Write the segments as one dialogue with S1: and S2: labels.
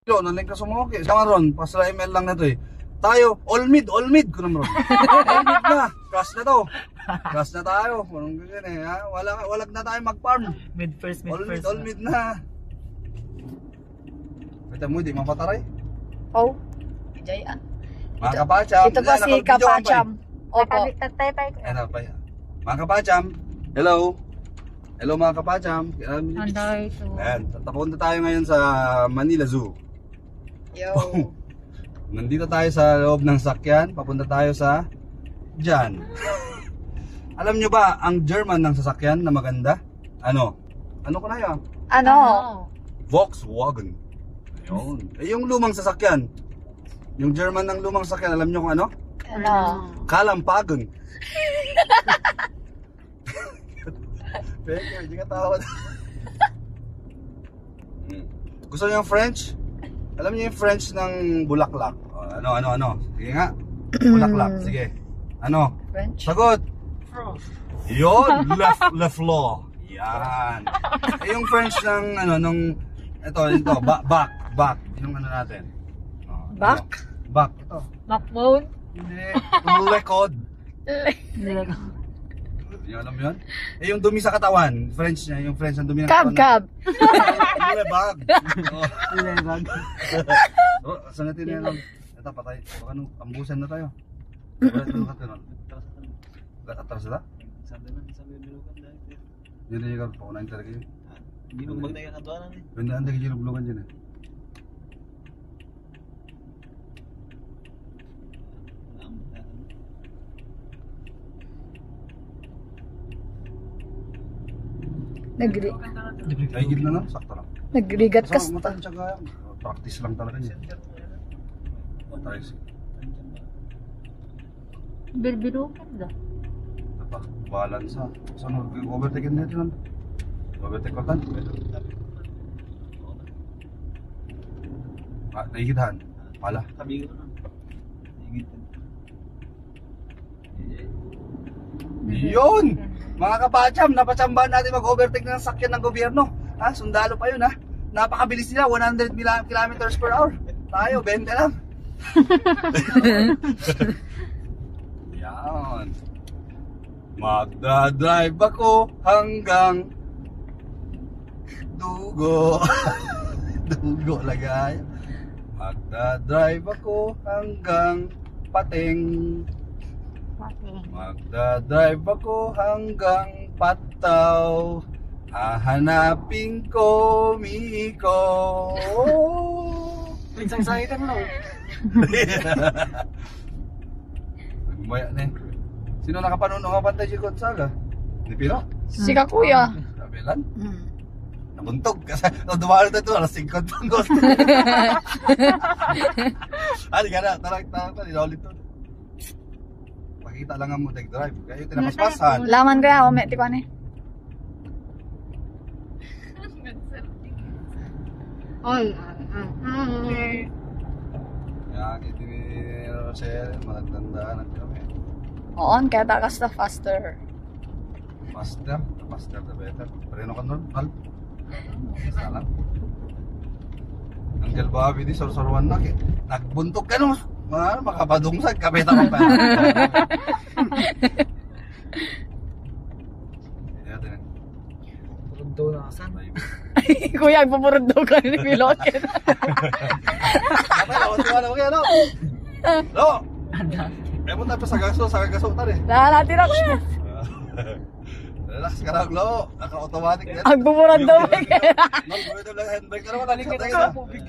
S1: Lo, naling ka sumoki. Sama ron, pasra ML lang na to eh. Tayo, all mid ko naman ron. All mid na, crash na to. Crash na tayo. Anong ganyan eh, ha? Walag na tayo mag-farm.
S2: Mid first.
S1: All mid na. Kita mo, di mapataray.
S3: Oh, Jay ah.
S1: Mga kapacham.
S3: Ito pa si Kapacham. Opo.
S1: Ano pa yan? Mga kapacham, hello. Hello mga kapacham.
S4: Anday ito.
S1: Ayan, tapunta tayo ngayon sa Manila Zoo.
S3: Yo.
S1: Nandito tayo sa loob ng sakyan, papunta tayo sa dyan. Alam nyo ba ang German ng sasakyan na maganda? Ano? Ano ko na yan?
S3: Ano?
S1: Volkswagen. Ayun. Eh, yung lumang sasakyan. Yung German ng lumang sasakyan, alam nyo kung ano?
S3: Ano?
S1: Kalampagen. Peke, hindi ka tawad. Gusto niyo yung French? Alam niyo yung French ng bulaklak? Ano? Sige nga. Bulaklak, sige. Ano?
S3: French?
S1: Sagot! Yun! Le fleur. Yan. Eh, yung French ng ito, back. Yung ano natin.
S3: Back?
S1: Ano? Back, ito.
S4: Backbone.
S1: Hindi. Lekod. Hindi alam yun? Eh, yung dumi sa katawan. French niya, yung French ang dumi ng katawan.
S3: Cab.
S1: Lebag. Lebag. Oh, saan natin yan? Ito, patay. Baka nung ambusan na tayo. Atras na? Hindi na yung paunahin talaga yun.
S2: Hindi nung magdaya ka doon eh.
S1: Bendaan tayo yung bulugan dyan eh. Ay, gid na lang, sakto lang.
S3: Nagrigat ka.
S1: Matansyaga, practice lang talaga niya. Practice.
S4: Bilbilukan da.
S1: Apa, balance ha. Saan overtake nito lang? Overtake ko tan. Ah, naigitan. Pala.
S2: Sabi ko na.
S1: Yun! Mga kapacham, napachambahan natin mag-overtake ng sakyan ng gobyerno. Ha, sundalo pa yun ha. Napakabilis nila, 100 kilometers per hour. Tayo, 20 lang. Yan. Magdadrive ako hanggang Dugo. Dugo lagay. Magdadrive ako hanggang Pating. Magdadrive ako hanggang Pataw. Hahanapin ko Miko.
S2: Pinsang sakitan mo.
S1: Nagmaya na eh. Sino nakapanood ng Kapantay si Gonzaga? Ni Pino?
S3: Si Kakuya.
S1: Kabilan? Nabuntog kasi dumalo na ito, alas 5 pang gusto. Di ka na, tarang, ulit to. Pakita lang ang mo drive, kaya tinapaspasan.
S3: Laman kaya, o meti ko ano eh.
S4: Oy.
S1: Kaya kita ni Rosel, malagtandaan kami.
S3: Oo, kaya takas na faster.
S1: Faster the better. Parino ka nun, Al? Salam. Angel Bobby di sorsorwan na. Nagbuntok ka no. Makapadungsag, kapita ka pa.
S2: Purunto na kasan.
S3: Kuya, agpupurod daw ka ni Pilokin.
S1: Ano kaya no? No! Eh mo tayo sa gaso tayo.
S3: Natin ako siya.
S1: Relax ka lang, Lo. Naka-automatic yan.
S3: Agpupurod daw eh.
S1: Nag-buwito lang handbrake. Ano ba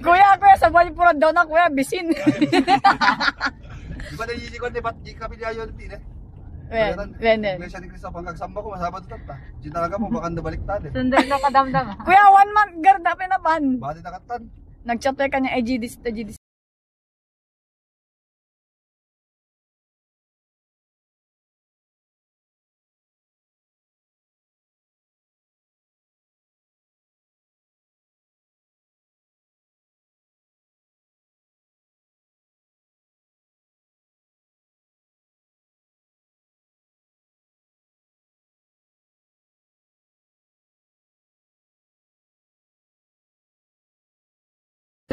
S3: Kuya, sabay purod daw na kuya, bisin.
S1: Di ba nagsisikon di ba't di kapilyayo ng tine?
S3: Wen.
S1: Iglesia ni Cristo, pang kagsamba ko, masabad ito ta. Di talaga mo, baka nabaliktad eh.
S4: Sundal na kadamdam.
S3: Kuya, 1 month garda pinapan.
S1: Bati nakatan.
S3: Nag-chat ka niya, GDs.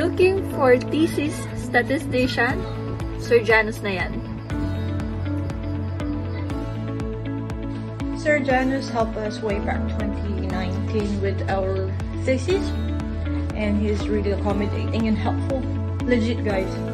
S5: Looking for thesis statistician? Sir Janus na yan.
S6: Sir Janus helped us way back 2019 with our thesis, and he's really accommodating and helpful. Legit, guys.